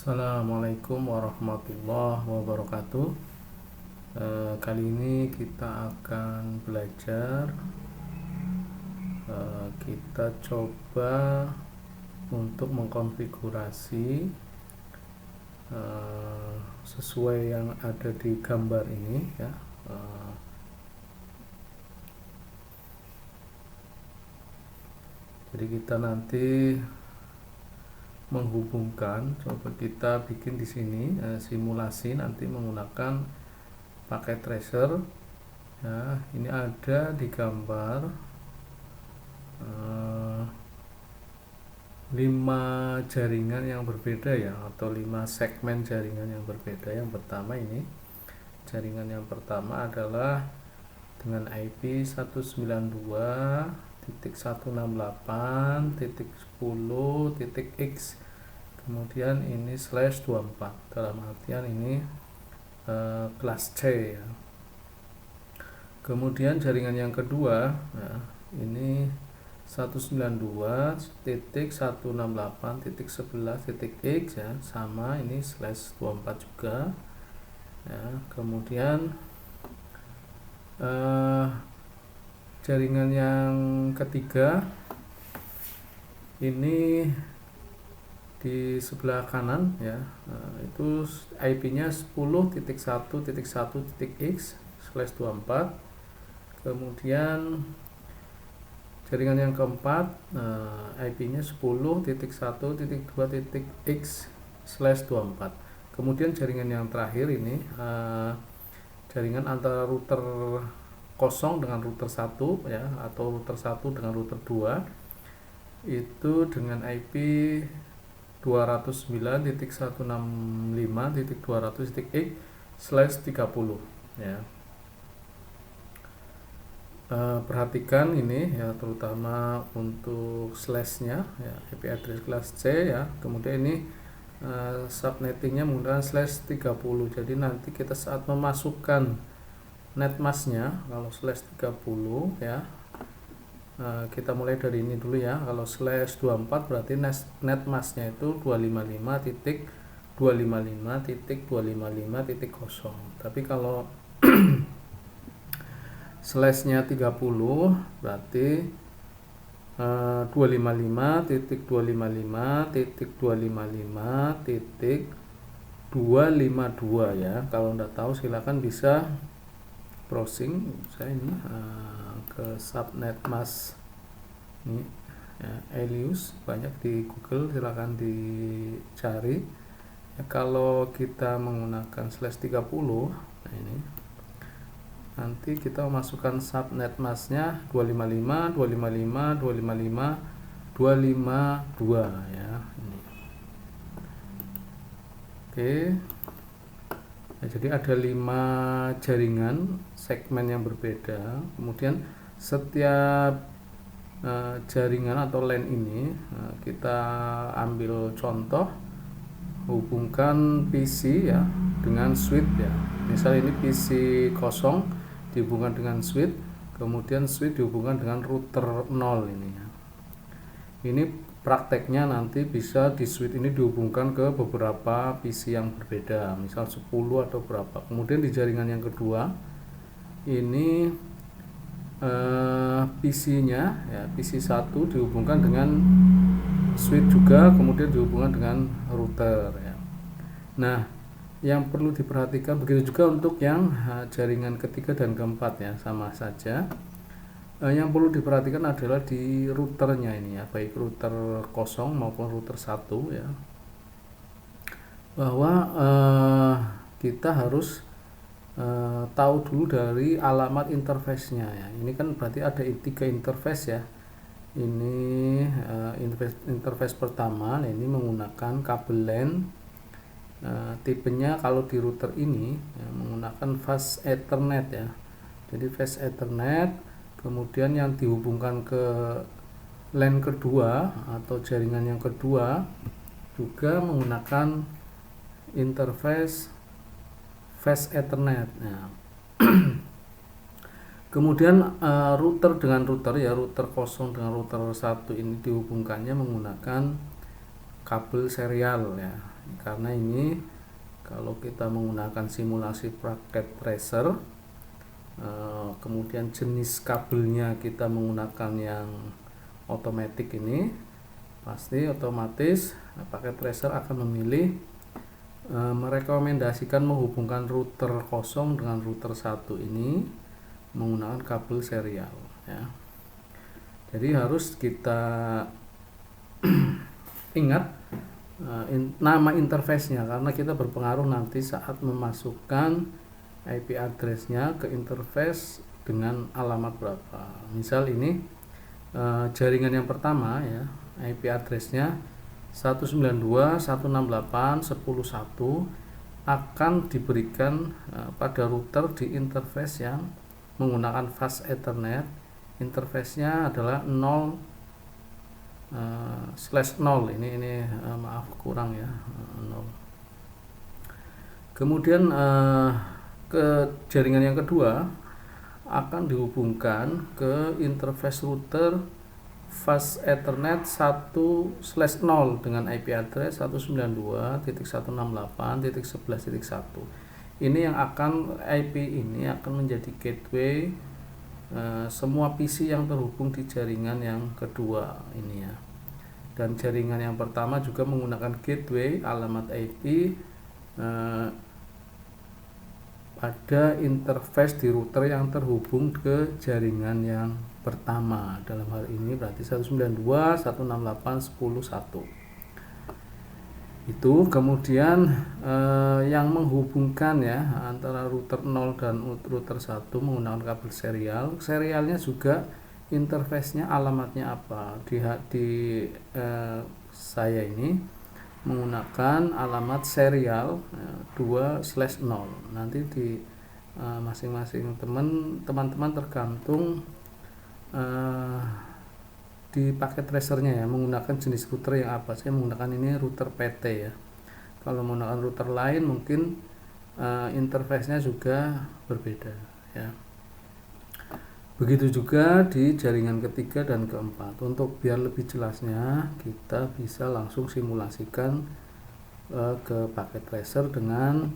Assalamualaikum warahmatullahi wabarakatuh. Kali ini kita akan belajar, kita coba untuk mengkonfigurasi sesuai yang ada di gambar ini ya. Jadi kita nanti menghubungkan, coba kita bikin di sini simulasi nanti menggunakan pakai tracer ya. Ini ada di gambar 5 jaringan yang berbeda ya, atau 5 segmen jaringan yang berbeda. Yang pertama ini, jaringan yang pertama adalah dengan IP 192.168.10.x, kemudian ini /24, dalam artian ini kelas C ya. Kemudian jaringan yang kedua ya, ini 192.168.11.x ya, sama, ini /24 juga ya. Kemudian jaringan yang ketiga ini di sebelah kanan ya, itu IP-nya 10.1.1.x/24. Kemudian jaringan yang keempat IP-nya 10.1.2.x/24. Kemudian jaringan yang terakhir ini jaringan antara router 0 dengan router 1 ya, atau router 1 dengan router 2, itu dengan IP 209.165.200.x/30 ya. Perhatikan ini ya, terutama untuk slashnya ya, IP address kelas C ya. Kemudian ini subnettingnya menggunakan /30. Jadi nanti kita saat memasukkan netmasknya, kalau /30 ya, kita mulai dari ini dulu ya. Kalau /24 berarti netmasknya itu 255.255.255.0. Tapi kalau slashnya 30 berarti 255.255.252 ya. Kalau enggak tahu silakan bisa browsing. Saya ini ke subnet mask ini ya, Elius, banyak di Google, silakan dicari ya. Kalau kita menggunakan /30, nah ini nanti kita masukkan subnet masknya 255.255.255.252 ya ini. Oke ya, jadi ada 5 jaringan segmen yang berbeda. Kemudian setiap jaringan atau LAN ini kita ambil contoh, hubungkan PC ya dengan switch ya. Misal ini PC 0 dihubungkan dengan switch, kemudian switch dihubungkan dengan router 0 ini ya. Ini prakteknya nanti bisa di switch ini dihubungkan ke beberapa PC yang berbeda, misal 10 atau berapa. Kemudian di jaringan yang kedua ini PC-nya ya, PC 1 dihubungkan dengan switch juga, kemudian dihubungkan dengan router ya. Nah, yang perlu diperhatikan begitu juga untuk yang jaringan ketiga dan keempat ya, sama saja. Yang perlu diperhatikan adalah di routernya ini ya, baik router 0 maupun router 1 ya, bahwa kita harus tahu dulu dari alamat interface-nya ya. Ini kan berarti ada 3 interface ya. Ini interface pertama, nah ini menggunakan kabel LAN. Tipenya kalau di router ini ya, menggunakan fast Ethernet ya. Jadi fast Ethernet, kemudian yang dihubungkan ke LAN kedua atau jaringan yang kedua juga menggunakan interface fast Ethernet. Nah, kemudian router dengan router ya, router 0 dengan router 1 ini dihubungkannya menggunakan kabel serial ya, karena ini kalau kita menggunakan simulasi paket tracer, kemudian jenis kabelnya kita menggunakan yang otomatis, ini pasti otomatis paket tracer akan memilih merekomendasikan menghubungkan router kosong dengan router 1 ini menggunakan kabel serial ya. Jadi harus kita ingat nama interface-nya, karena kita berpengaruh nanti saat memasukkan IP address-nya ke interface dengan alamat berapa. Misal ini jaringan yang pertama ya, IP address-nya 192.168.10.1 akan diberikan pada router di interface yang menggunakan fast Ethernet. Interface-nya adalah 0/0. Ini maaf kurang ya, 0. Kemudian ke jaringan yang kedua akan dihubungkan ke interface router fast Ethernet 1/0 dengan IP address 192.168.11.1. Ini yang akan IP ini akan menjadi gateway semua PC yang terhubung di jaringan yang kedua ini ya. Dan jaringan yang pertama juga menggunakan gateway alamat IP pada interface di router yang terhubung ke jaringan yang pertama. Dalam hal ini berarti 192.168.10.1 itu. Kemudian yang menghubungkan ya antara router 0 dan router 1 menggunakan kabel serial. Serialnya juga interface-nya alamatnya apa. Di saya ini menggunakan alamat serial 2/0. Nanti di masing-masing teman-teman tergantung di paket tracernya ya, menggunakan jenis router yang apa. Saya menggunakan ini router PT ya. Kalau menggunakan router lain mungkin interface-nya juga berbeda ya. Begitu juga di jaringan ketiga dan keempat. Untuk biar lebih jelasnya kita bisa langsung simulasikan ke paket tracer dengan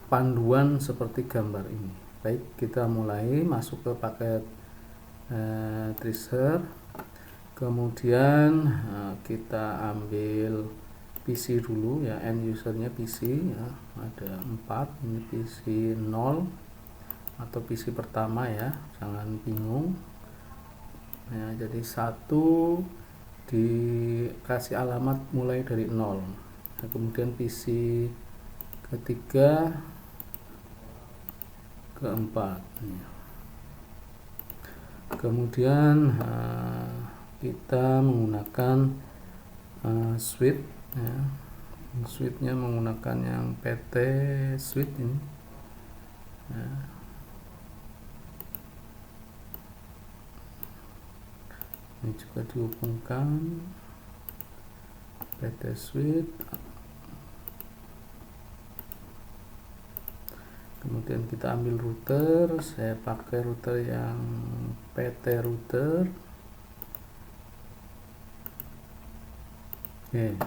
panduan seperti gambar ini. Baik, kita mulai masuk ke paket tracer. Kemudian kita ambil PC dulu ya, end usernya PC ya, ada 4. Ini PC 0 atau PC pertama ya, jangan bingung ya. Jadi 1 dikasih alamat mulai dari 0. Nah, kemudian PC ketiga, keempat ya. Kemudian kita menggunakan switch ya. Switchnya menggunakan yang PT switch ini ya. Ini juga dihubungkan PT switch. Kemudian kita ambil router, saya pakai router yang PT router. Oke.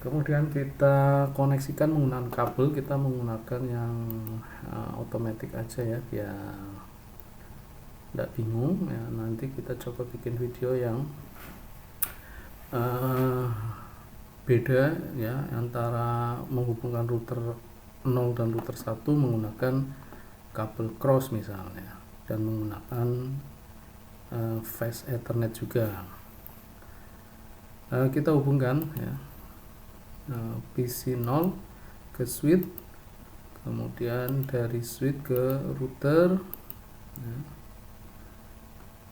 Kemudian kita koneksikan menggunakan kabel, kita menggunakan yang otomatis aja ya, biar tidak bingung ya. Nanti kita coba bikin video yang beda ya, antara menghubungkan router 0 dan router 1 menggunakan kabel cross misalnya, dan menggunakan fast Ethernet juga. Kita hubungkan ya, PC 0 ke switch, kemudian dari switch ke router ya.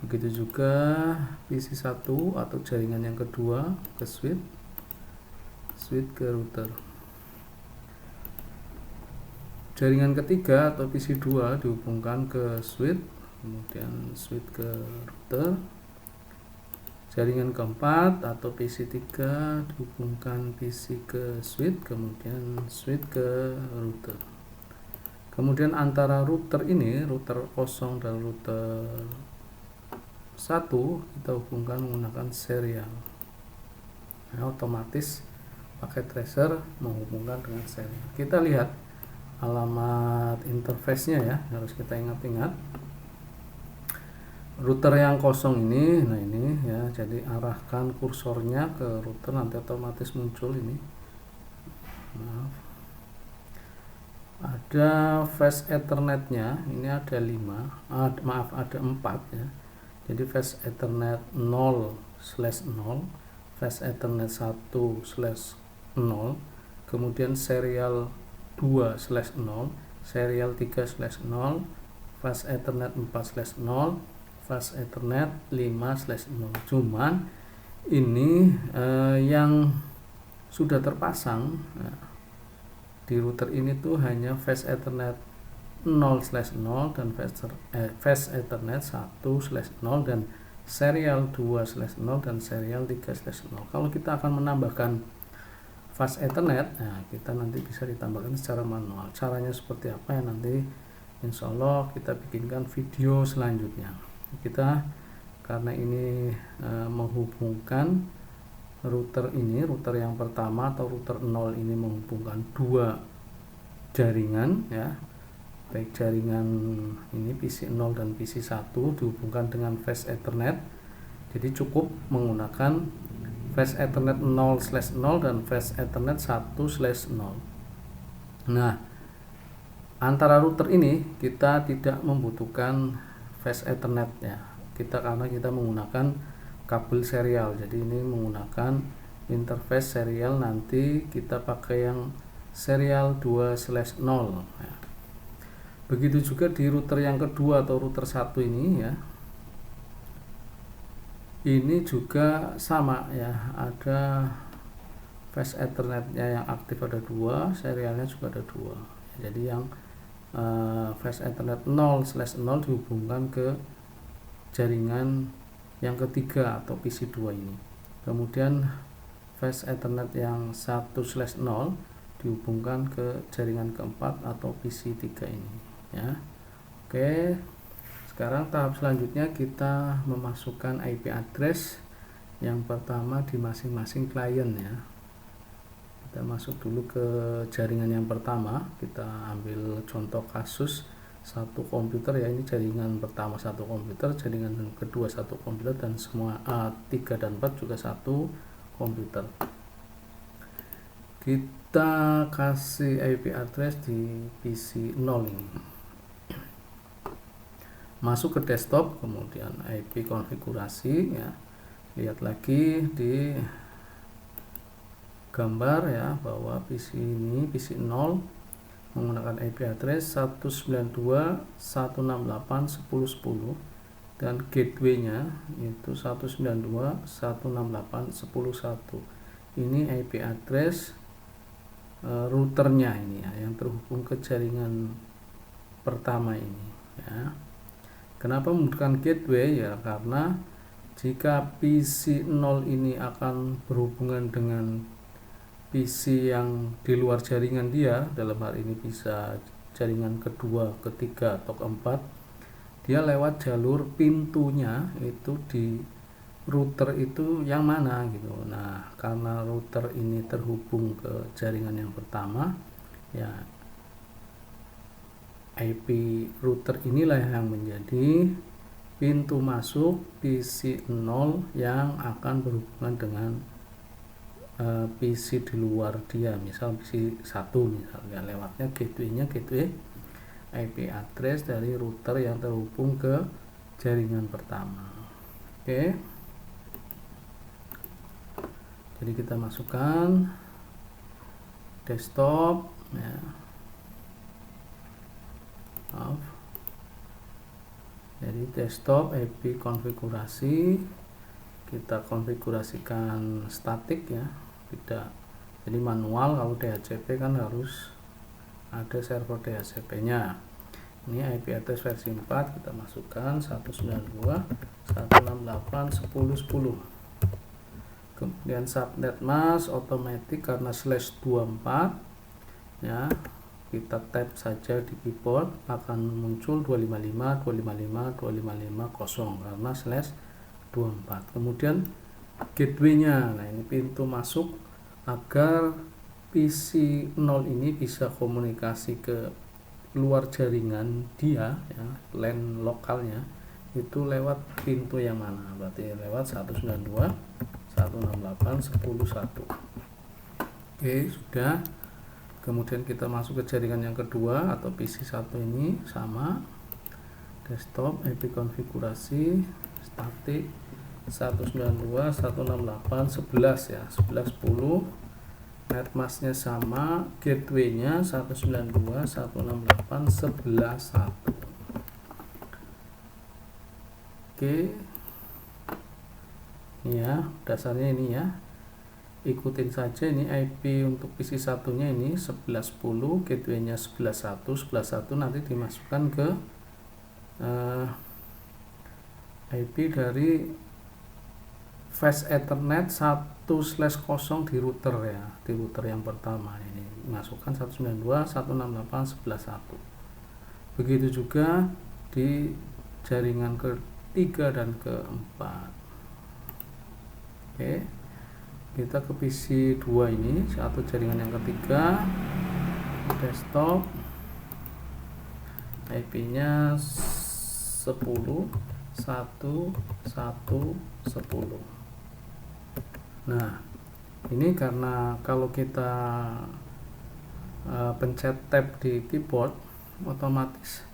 Begitu juga PC 1 atau jaringan yang kedua ke switch ke router. Jaringan ketiga atau PC 2 dihubungkan ke switch, kemudian switch ke router. Jaringan keempat atau PC 3 dihubungkan PC ke switch, kemudian switch ke router. Kemudian antara router ini, router kosong dan router kita hubungkan menggunakan serial. Nah, otomatis pakai tracer menghubungkan dengan serial. Kita lihat alamat interface-nya ya, harus kita ingat-ingat. Router yang kosong ini, nah ini ya, jadi arahkan kursornya ke router, nanti otomatis muncul ini. Maaf. Ada fast Ethernet-nya, ini ada 5, ada 4 ya. Jadi fast Ethernet 0/0, fast Ethernet 1/0, kemudian serial 2/0, serial 3/0, fast Ethernet 4/0, fast Ethernet 5/0. Cuman ini yang sudah terpasang di router ini tuh hanya fast Ethernet 0/0 dan fast Ethernet 1/0 dan serial 2/0 dan serial 3/0. Kalau kita akan menambahkan fast Ethernet, nah kita nanti bisa ditambahkan secara manual. Caranya seperti apa ya, nanti insya Allah kita bikinkan video selanjutnya. Kita karena ini menghubungkan router ini, router yang pertama atau router 0 ini menghubungkan 2 jaringan ya, baik jaringan ini PC 0 dan PC 1 dihubungkan dengan fast Ethernet. Jadi cukup menggunakan fast Ethernet 0/0 dan fast Ethernet 1/0. Nah, antara router ini kita tidak membutuhkan fast Ethernet ya, karena kita menggunakan kabel serial, jadi ini menggunakan interface serial, nanti kita pakai yang serial 2/0 ya. Begitu juga di router yang kedua atau router 1 ini ya, ini juga sama ya, ada fast Ethernet-nya yang aktif ada 2, serialnya juga ada 2. Jadi yang fast Ethernet 0/0 dihubungkan ke jaringan yang ketiga atau PC 2 ini. Kemudian fast Ethernet yang 1/0 dihubungkan ke jaringan keempat atau PC 3 ini ya. Oke, sekarang tahap selanjutnya kita memasukkan IP address yang pertama di masing-masing klien ya. Kita masuk dulu ke jaringan yang pertama, kita ambil contoh kasus satu komputer ya, ini jaringan pertama satu komputer, jaringan kedua satu komputer, dan semua 3 dan 4 juga satu komputer. Kita kasih IP address di PC 0 ini, masuk ke desktop, kemudian IP konfigurasi ya, lihat lagi di gambar ya bahwa PC ini PC 0 menggunakan IP address 192.168.10.10 dan gateway-nya itu 192.168.10.1. Ini IP address routernya ini ya, yang terhubung ke jaringan pertama ini ya. Kenapa membutuhkan gateway ya, karena jika PC 0 ini akan berhubungan dengan PC yang di luar jaringan dia, dalam hal ini bisa jaringan kedua, ketiga, atau keempat, dia lewat jalur pintunya itu di router itu yang mana gitu. Nah, karena router ini terhubung ke jaringan yang pertama ya, IP router inilah yang menjadi pintu masuk PC 0 yang akan berhubungan dengan PC di luar dia, misal PC 1 misalnya, lewatnya gateway-nya gateway IP address dari router yang terhubung ke jaringan pertama. Oke, jadi kita masukkan desktop ya. Jadi desktop IP konfigurasi, kita konfigurasikan statik ya, tidak jadi manual. Kalau DHCP kan harus ada server DHCP nya. Ini IP address versi 4, kita masukkan 192.168.10.10. kemudian subnet mask otomatis karena /24 ya, kita tap saja di keyboard akan muncul 255.255.255 kosong karena 24. Kemudian gateway-nya, nah ini pintu masuk agar PC 0 ini bisa komunikasi ke luar jaringan dia ya, LAN lokalnya itu lewat pintu yang mana, berarti lewat 192.168.10.1. Oke, sudah. Kemudian kita masuk ke jaringan yang kedua atau PC 1 ini, sama desktop, IP konfigurasi, statik 192.168.11 ya, 11.10. netmasknya sama, gateway-nya 192.168.11.1. Oke, ini ya dasarnya ini ya, ikutin saja. Ini IP untuk PC satunya ini 11.10, gateway-nya 11.1, 11.1 nanti dimasukkan ke IP dari fast ethernet 1/0 di router ya, di router yang pertama ini masukkan 192.168.11.1. begitu juga di jaringan ketiga dan keempat. Oke, kita ke PC 2 ini, satu jaringan yang ketiga, desktop, IP-nya 10.1.1.10. Nah, ini karena kalau kita pencet tab di keyboard, otomatis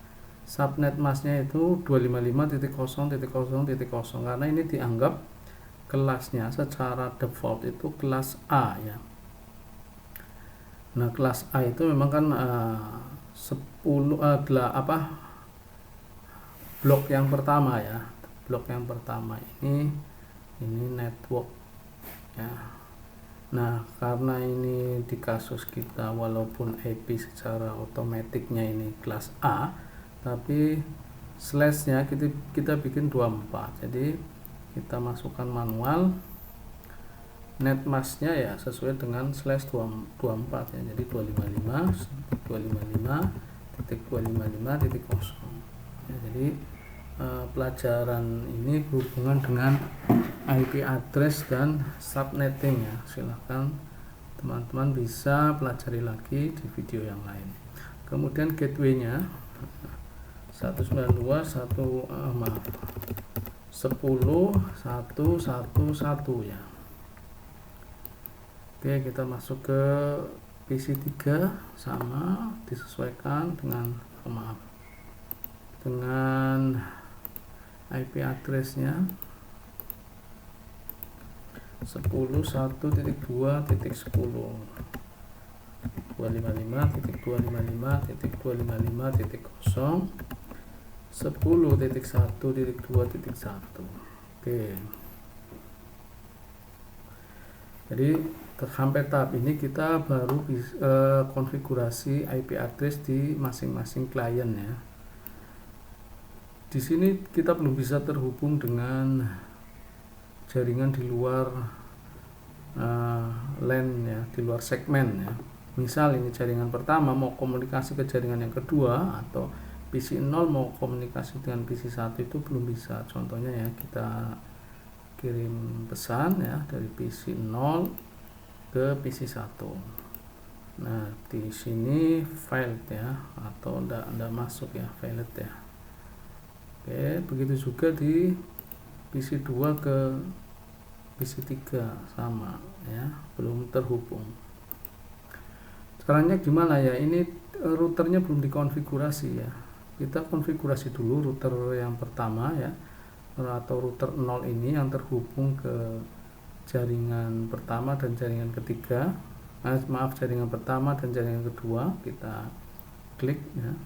subnet masknya itu 255.0.0.0 karena ini dianggap kelasnya secara default itu kelas A ya. Nah, kelas A itu memang kan 10 blok yang pertama ya. Blok yang pertama ini network ya. Nah, karena ini di kasus kita walaupun IP secara otomatiknya ini kelas A, tapi slashnya kita bikin 24. Jadi kita masukkan manual netmasknya ya sesuai dengan /24 ya. Jadi 255.255.255.0 ya. Jadi pelajaran ini berhubungan dengan IP address dan subnetting ya. Silahkan teman-teman bisa pelajari lagi di video yang lain. Kemudian gateway-nya 10.1.1.1.1 ya. Oke, kita masuk ke PC 3, sama, disesuaikan dengan dengan IP address-nya 10.1.2.10 255.255.255.0 10.1.2.1. Oke. Jadi sampai tahap ini kita baru konfigurasi IP address di masing-masing klien ya. Di sini kita belum bisa terhubung dengan jaringan di luar LAN ya, di luar segmen ya. Misal ini jaringan pertama mau komunikasi ke jaringan yang kedua, atau PC 0 mau komunikasi dengan PC 1 itu belum bisa. Contohnya ya, kita kirim pesan ya dari PC 0 ke PC 1. Nah, di sini file ya, atau enggak masuk ya, file ya. Oke, begitu juga di PC 2 ke PC 3 sama ya, belum terhubung. Caranya gimana ya? Ini routernya belum dikonfigurasi ya. Kita konfigurasi dulu router yang pertama ya, atau router 0 ini yang terhubung ke jaringan pertama dan jaringan ketiga. Jaringan pertama dan jaringan kedua, kita klik ya.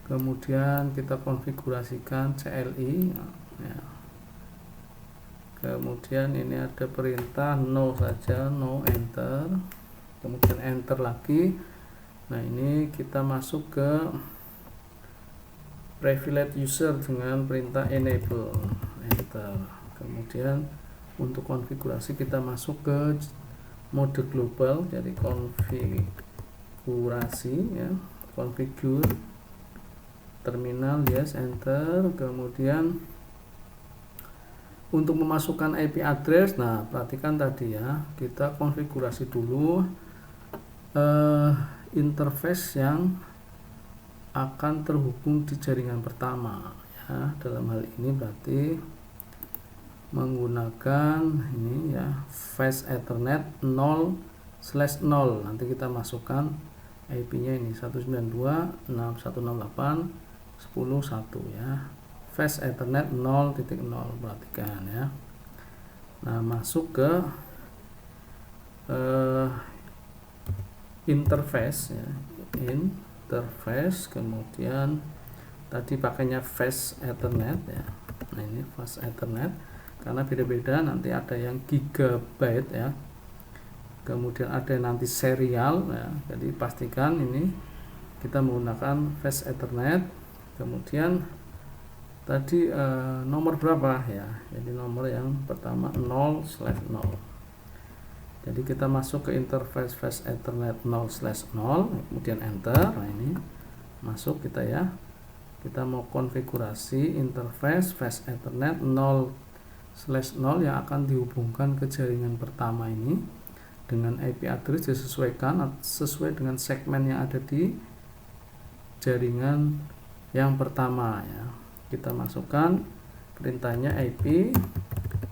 Kemudian kita konfigurasikan CLI ya. Kemudian ini ada perintah no saja, no, enter, kemudian enter lagi. Nah, ini kita masuk ke privilege user dengan perintah enable, enter. Kemudian untuk konfigurasi kita masuk ke mode global, jadi konfigurasi ya, configure terminal, yes, enter. Kemudian untuk memasukkan IP address, nah perhatikan tadi ya, kita konfigurasi dulu interface yang akan terhubung di jaringan pertama ya. Dalam hal ini berarti menggunakan ini ya, Fast Ethernet 0/0. Nanti kita masukkan IP-nya ini 192.168.10.1 ya. Fast Ethernet 0.0, perhatikan ya. Nah, masuk ke interface ya, interface, kemudian tadi pakainya Fast Ethernet ya. Nah, ini Fast Ethernet karena beda-beda, nanti ada yang gigabyte ya, kemudian ada nanti serial ya. Jadi pastikan ini kita menggunakan Fast Ethernet, kemudian tadi nomor berapa ya, jadi nomor yang pertama 0/0. Jadi kita masuk ke interface Fast Ethernet 0/0, kemudian enter. Nah, ini masuk kita ya, kita mau konfigurasi interface Fast Ethernet 0/0 yang akan dihubungkan ke jaringan pertama ini dengan IP address disesuaikan sesuai dengan segmen yang ada di jaringan yang pertama ya. Kita masukkan perintahnya IP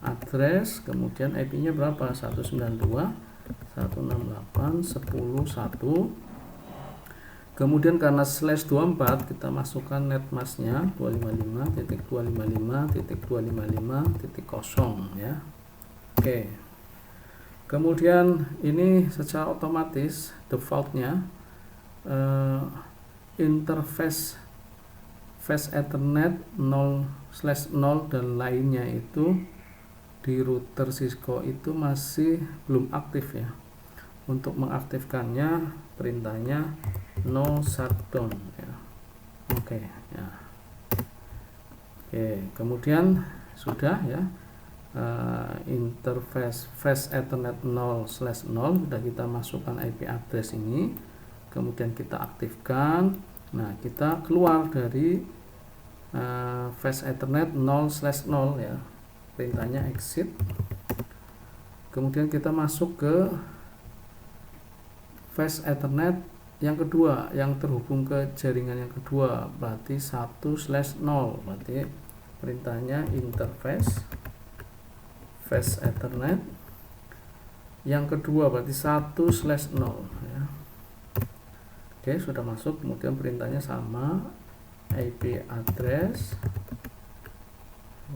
address, kemudian IP-nya berapa, 192.168.10.1. kemudian karena /24 kita masukkan netmasknya 255.255.255.0 ya. Oke, kemudian ini secara otomatis defaultnya interface Fast Ethernet 0/0 dan lainnya itu di router Cisco itu masih belum aktif ya. Untuk mengaktifkannya perintahnya no shutdown ya. Oke ya. Oke, kemudian sudah ya, interface Fast Ethernet 0/0 sudah kita masukkan IP address ini, kemudian kita aktifkan. Nah, kita keluar dari Fast Ethernet 0/0 ya, perintahnya exit, kemudian kita masuk ke Fast Ethernet yang kedua yang terhubung ke jaringan yang kedua, berarti 1/0, berarti perintahnya interface Fast Ethernet yang kedua berarti 1/0 ya. Oke, sudah masuk, kemudian perintahnya sama, IP address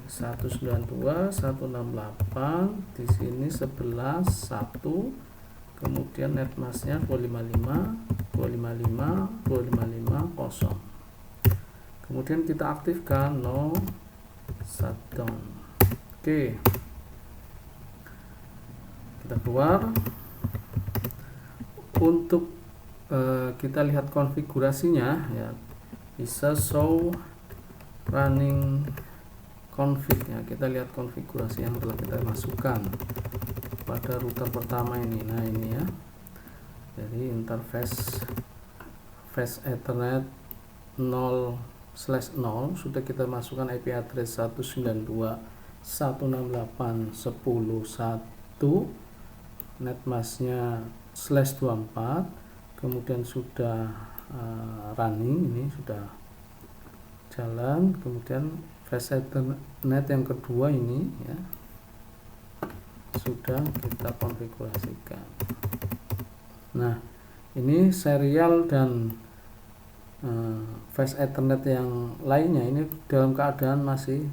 192.168, di sini 11.1, kemudian netmasknya 255.255.255.0. kemudian kita aktifkan no shutdown. Oke, kita keluar. Untuk kita lihat konfigurasinya ya, bisa show running config ya. Kita lihat konfigurasi yang telah kita masukkan pada router pertama ini. Nah, ini ya, jadi interface Fast Ethernet 0/0 sudah kita masukkan IP address 192.168.10.1, netmasknya /24, kemudian sudah running, ini sudah jalan. Kemudian Fast Ethernet yang kedua ini ya sudah kita konfigurasikan. Nah, ini serial dan Fast Ethernet yang lainnya ini dalam keadaan masih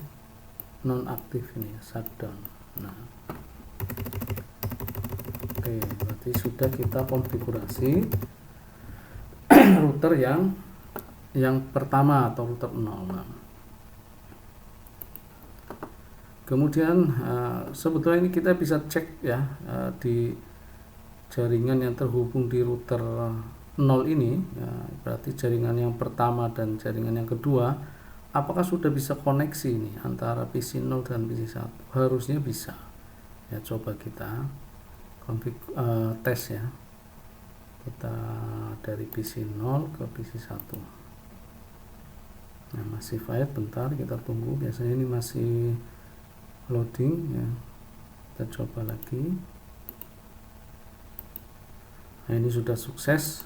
nonaktif ini, shutdown. Nah, oke, berarti sudah kita konfigurasi router yang pertama atau router 0. Kemudian sebetulnya ini kita bisa cek ya, di jaringan yang terhubung di router 0 ini ya, berarti jaringan yang pertama dan jaringan yang kedua, apakah sudah bisa koneksi ini antara PC 0 dan PC 1? Harusnya bisa ya. Coba kita tes ya, kita dari PC 0 ke PC 1. Nah, masih fight, bentar kita tunggu, biasanya ini masih loading ya. Kita coba lagi. Nah, ini sudah sukses.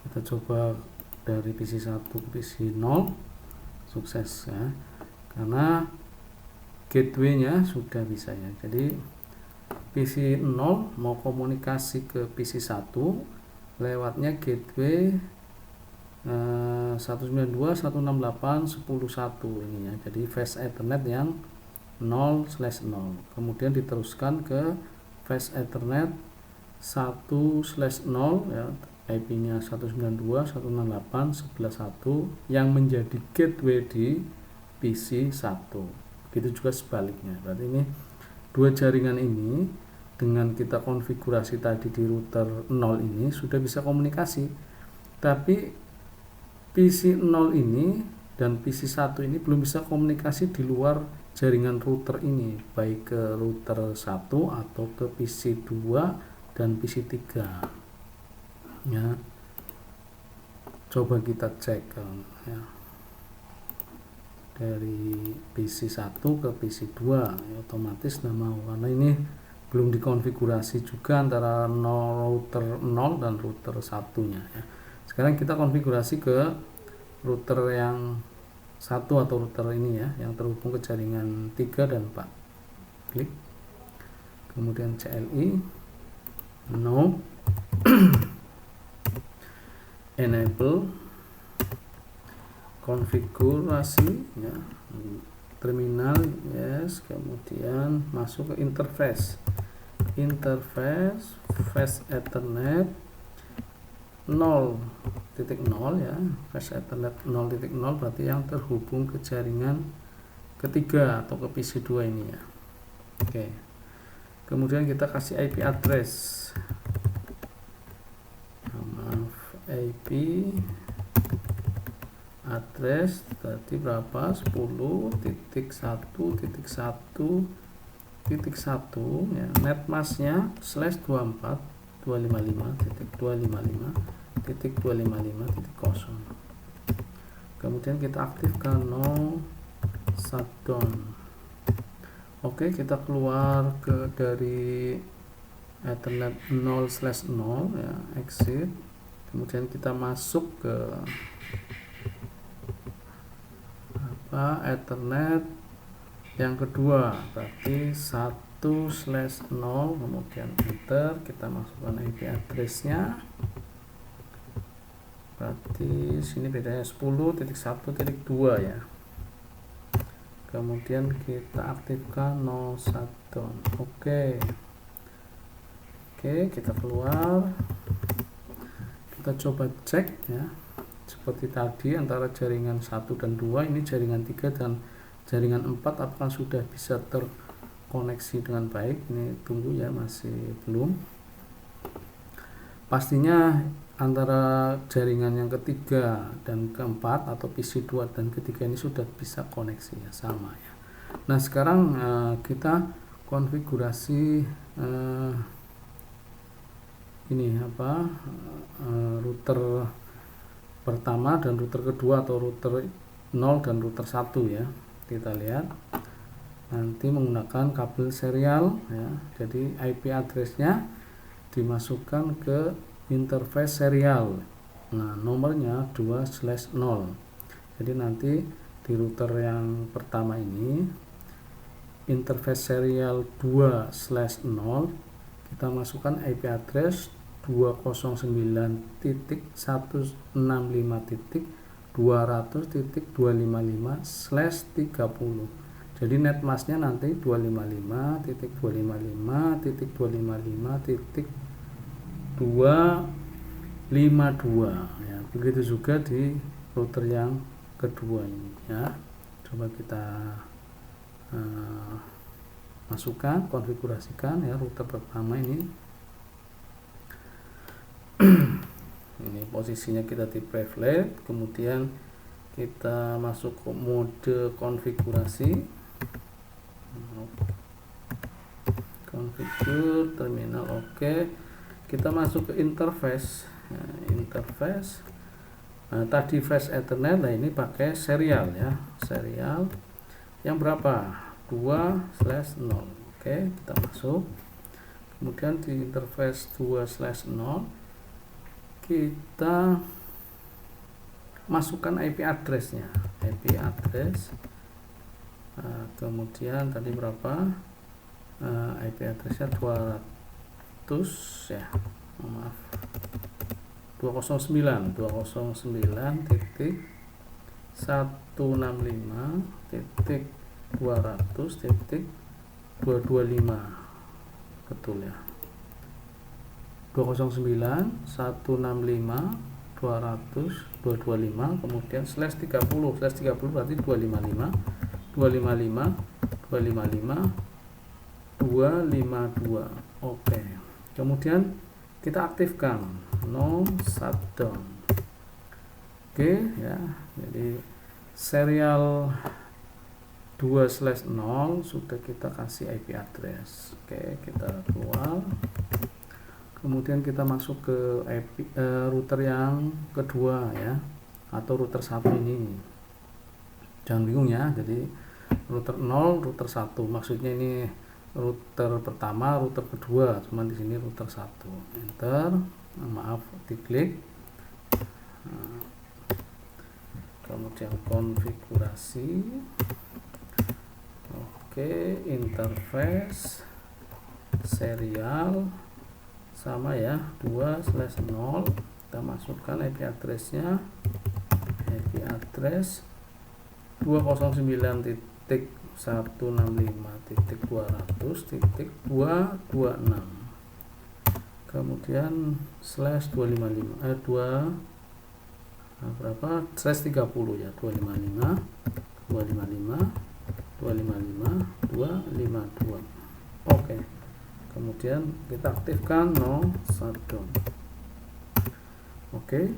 Kita coba dari PC 1 ke PC 0, sukses ya, karena gateway-nya sudah bisa ya. Jadi PC 0 mau komunikasi ke PC 1 lewatnya gateway 192.168.10.1 ini ya. Jadi fast Ethernet yang 0/0, kemudian diteruskan ke fast Ethernet 1/0 ya, IP-nya 192.168.11.1 yang menjadi gateway di PC 1. Begitu juga sebaliknya. Berarti ini dua jaringan ini dengan kita konfigurasi tadi di router 0 ini sudah bisa komunikasi. Tapi PC 0 ini dan PC 1 ini belum bisa komunikasi di luar jaringan router ini, baik ke router 1 atau ke PC 2 dan PC 3 ya. Coba kita cek ya, dari PC 1 ke PC 2 ya, otomatis nggak mau karena ini belum dikonfigurasi juga antara router 0 dan router 1 nya ya. Sekarang kita konfigurasi ke router yang 1 atau router ini ya, yang terhubung ke jaringan 3 dan 4. Klik, kemudian CLI, no, enable, konfigurasi ya, terminal, yes, kemudian masuk ke interface fast Ethernet 0.0 ya, fast Ethernet 0.0 berarti yang terhubung ke jaringan ketiga atau ke PC 2 ini ya. Oke, kemudian kita kasih IP address, IP address tadi berapa, 10.1.1.1 ya, netmasknya /24255.255.255.0. kemudian kita aktifkan no shutdown. Oke, kita keluar dari Ethernet 0/0 ya, exit, kemudian kita masuk ke Ethernet yang kedua, berarti 1/0, kemudian enter, kita masukkan IP address-nya, berarti sini bedanya 10.1.2 ya. Kemudian kita aktifkan no shutdown. Oke, kita keluar, kita coba cek ya, seperti tadi antara jaringan 1 dan 2, ini jaringan 3 dan jaringan 4 apakah sudah bisa terkoneksi dengan baik. Ini tunggu ya, masih belum. Pastinya antara jaringan yang ketiga dan keempat atau PC 2 dan ketiga ini sudah bisa koneksi ya, sama ya. Nah, sekarang kita konfigurasi ini apa, router pertama dan router kedua atau router 0 dan router 1 ya. Kita lihat nanti menggunakan kabel serial ya. Jadi IP address-nya dimasukkan ke interface serial. Nah, nomornya 2/0. Jadi nanti di router yang pertama ini interface serial 2/0 kita masukkan IP address 209.160.200.255/30. Jadi netmasknya nanti 255.255.252 ya. Begitu juga di router yang kedua ini ya. Coba kita masukkan, konfigurasikan ya router pertama ini. Ini posisinya kita di private, kemudian kita masuk ke mode konfigurasi, configure terminal. Oke, kita masuk ke interface ya, interface. Nah, tadi fast Ethernet, nah ini pakai serial ya, serial yang berapa, 2/0. Oke, kita masuk. Kemudian di interface 2/0 kita masukkan IP address-nya. IP address. Kemudian tadi berapa? IP address-nya 200 ya. Maaf. 209.165.200.225 betul ya. 209.165.200.225 kemudian /30 berarti 255 252. Oke, kemudian kita aktifkan no shutdown. Oke ya, jadi serial 2/0 sudah kita kasih IP address. Oke, kita keluar. Kemudian kita masuk ke router yang kedua ya, atau router 1 ini. Jangan bingung ya, jadi router 0, router 1. Maksudnya ini router pertama, router kedua, cuman di sini router 1. Enter, maaf, diklik. Kemudian konfigurasi. Oke, interface serial sama ya 2/0. Kita masukkan IP address-nya. IP address 209.165.200.226. Kemudian /255 berapa? /30 ya, 255 252. Oke. Kemudian kita aktifkan no shutdown. Oke.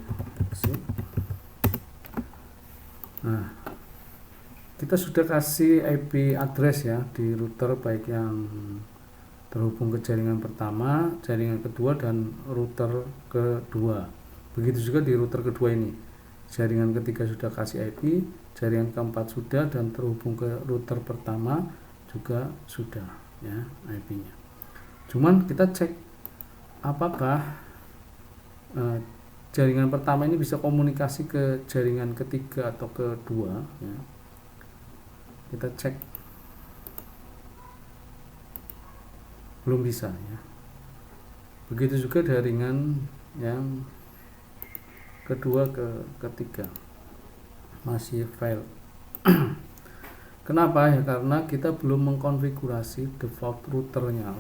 Nah, kita sudah kasih IP address ya di router, baik yang terhubung ke jaringan pertama, jaringan kedua, dan router kedua. Begitu juga di router kedua ini, jaringan ketiga sudah kasih IP, jaringan keempat sudah, dan terhubung ke router pertama juga sudah ya IP-nya. Cuman kita cek apakah jaringan pertama ini bisa komunikasi ke jaringan ketiga atau kedua ya. Kita cek, belum bisa ya. Begitu juga jaringan yang kedua ke ketiga masih fail. Kenapa ya? Karena kita belum mengkonfigurasi default routernya,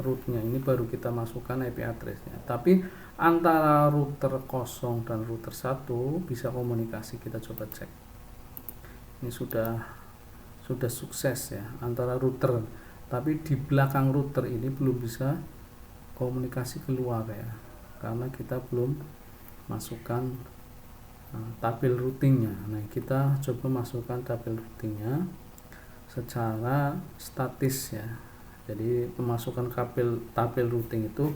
rootnya ini baru kita masukkan IP addressnya. Tapi antara router 0 dan router 1 bisa komunikasi. Kita coba cek. Ini sudah sukses ya antara router, tapi di belakang router ini belum bisa komunikasi keluar ya, karena kita belum masukkan tabel routingnya. Nah, kita coba masukkan tabel routingnya secara statis ya. Jadi pemasukan tabel routing itu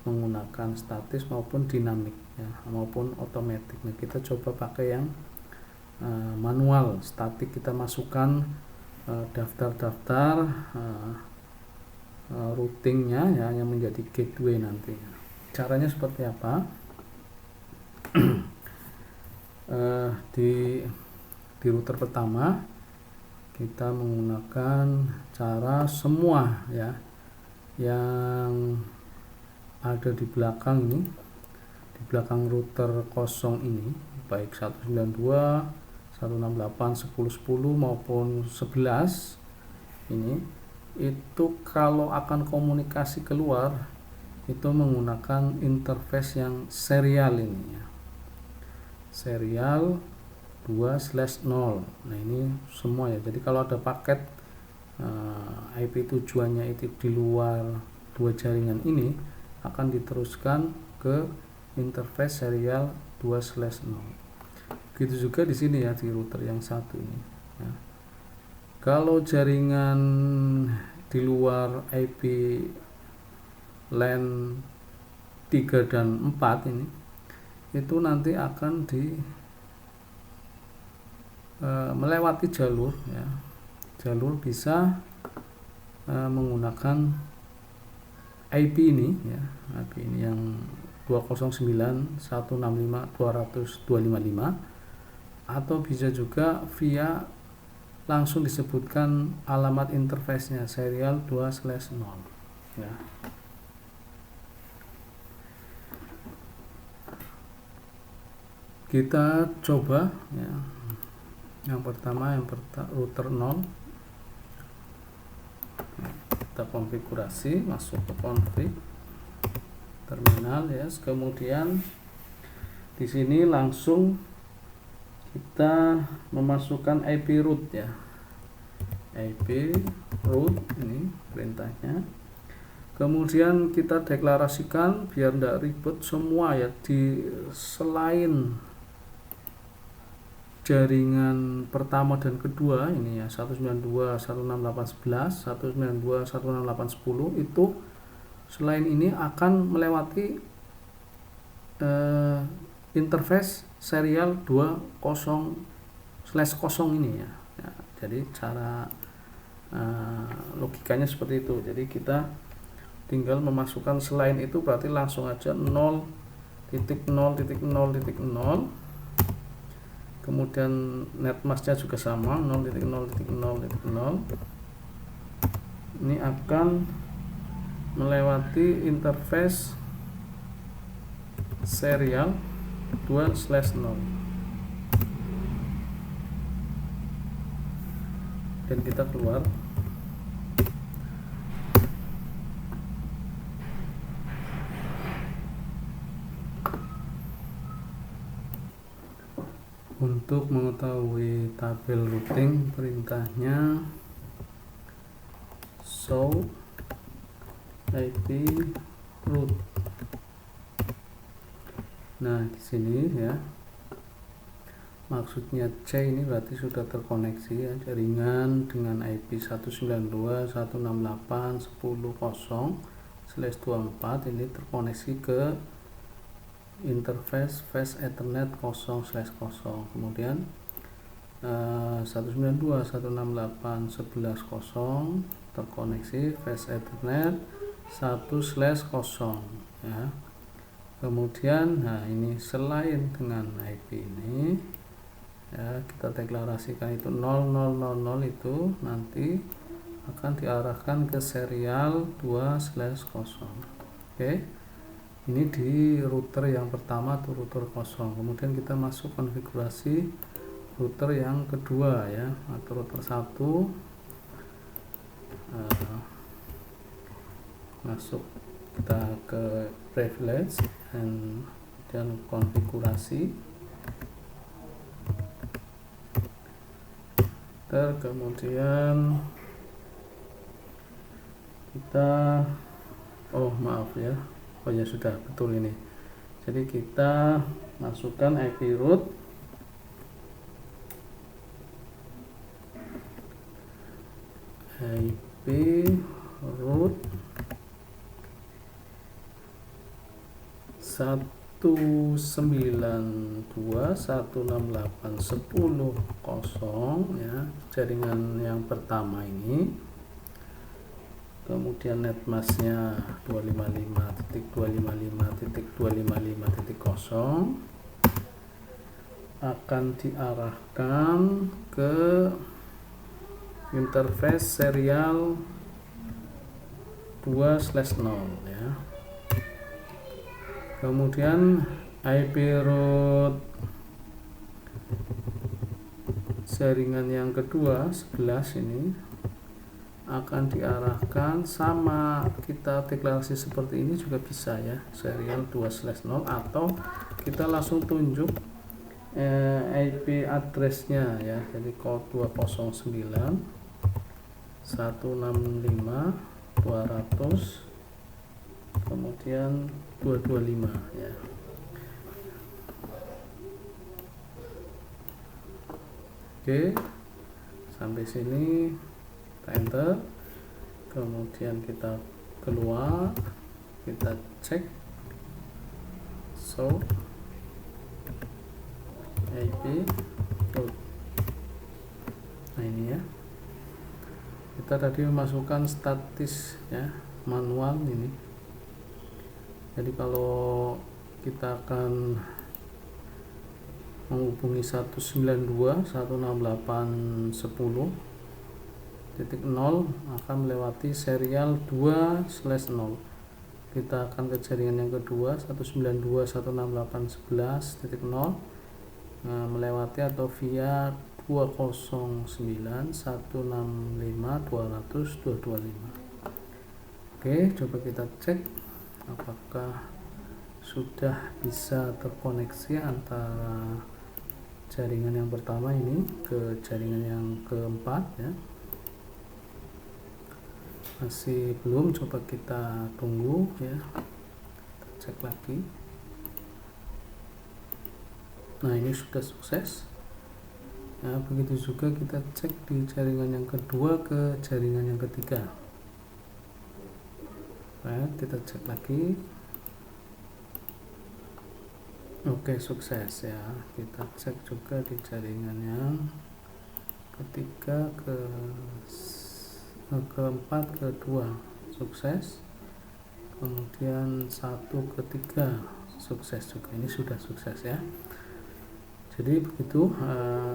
menggunakan statis maupun dinamik ya, maupun otomatis. Nah, kita coba pakai yang manual, statik. Kita masukkan daftar-daftar routingnya ya, yang menjadi gateway nanti. Caranya seperti apa? Di router pertama kita menggunakan cara semua ya yang ada di belakang ini, di belakang router 0 ini, baik 192, 168, 1010 maupun 11 ini, itu kalau akan komunikasi keluar itu menggunakan interface yang serial ini ya, serial 2/0. Nah, ini semua ya. Jadi kalau ada paket IP tujuannya itu di luar dua jaringan ini, akan diteruskan ke interface serial 2/0. Begitu juga di sini ya, di router yang satu ini ya. Kalau jaringan di luar IP LAN 3 dan 4 ini, itu nanti akan melewati jalur ya, jalur bisa menggunakan IP ini ya, IP ini yang 209.165.200.255, atau bisa juga via langsung disebutkan alamat interface-nya serial 2/0 ya. Kita coba ya. Yang pertama router 0, kita konfigurasi, masuk ke config terminal ya. Kemudian di sini langsung kita memasukkan IP root ya, IP root ini perintahnya. Kemudian kita deklarasikan biar tidak ribet semua ya, di selain jaringan pertama dan kedua ini ya, 192.168.11, 192.168.10 itu selain ini akan melewati interface serial 20/0 ini ya. Jadi cara logikanya seperti itu. Jadi kita tinggal memasukkan selain itu, berarti langsung aja 0.0.0.0, kemudian netmasknya juga sama 0.0.0.0. Ini akan melewati interface serial 2/0 dan kita keluar. Untuk mengetahui tabel routing, perintahnya show IP root. Nah, di sini ya, maksudnya C ini berarti sudah terkoneksi ya, jaringan dengan IP 192.168.10.0/24 ini terkoneksi ke interface fast ethernet 0/0. Kemudian 192.168.11.0 terkoneksi fast ethernet 1/0 ya. Kemudian nah ini selain dengan IP ini ya, kita deklarasikan itu 0000 itu nanti akan diarahkan ke serial 2/0. Oke, ini di router yang pertama atau router 0. Kemudian kita masuk konfigurasi router yang kedua ya, atau router 1. Masuk kita ke privilege dan konfigurasi, kemudian kita maaf ya, ya sudah betul ini. Jadi kita masukkan IP root, IP root 192.168.10.0 ya, jaringan yang pertama ini. Kemudian netmasknya 255.255.255.0 akan diarahkan ke interface serial 2/0 ya. Kemudian IP root jaringan yang kedua 11 ini akan diarahkan, sama kita deklarasi seperti ini juga bisa ya, serial 2/0, atau kita langsung tunjuk IP address-nya ya. Jadi code 209.165.200 kemudian 225 ya. Oke, sampai sini kita enter, kemudian kita keluar, kita cek show IP root. Nah ini ya, kita tadi memasukkan statis ya, manual ini. Jadi kalau kita akan menghubungi 192.168.10.0 akan melewati serial 2/0. Kita akan ke jaringan yang kedua 192.168.11.0 melewati atau via 209.165.200.225. Oke, coba kita cek apakah sudah bisa terkoneksi antara jaringan yang pertama ini ke jaringan yang keempat ya. Masih belum, coba kita tunggu ya, kita cek lagi. Nah, ini sudah sukses. Nah, begitu juga kita cek di jaringan yang kedua ke jaringan yang ketiga. Nah, kita cek lagi. Oke, sukses ya. Kita cek juga di jaringan yang ketiga keempat, kedua sukses. Kemudian 1 ke 3 sukses juga. Ini sudah sukses ya. Jadi begitu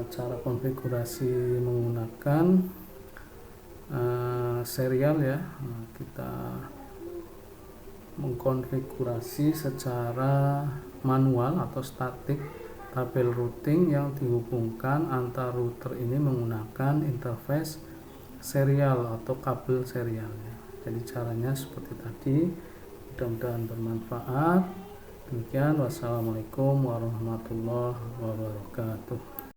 cara konfigurasi menggunakan serial ya. Kita mengkonfigurasi secara manual atau statik tabel routing yang dihubungkan antar router ini menggunakan interface serial atau kabel serialnya. Jadi caranya seperti tadi. Mudah-mudahan bermanfaat. Demikian, wassalamualaikum warahmatullahi wabarakatuh.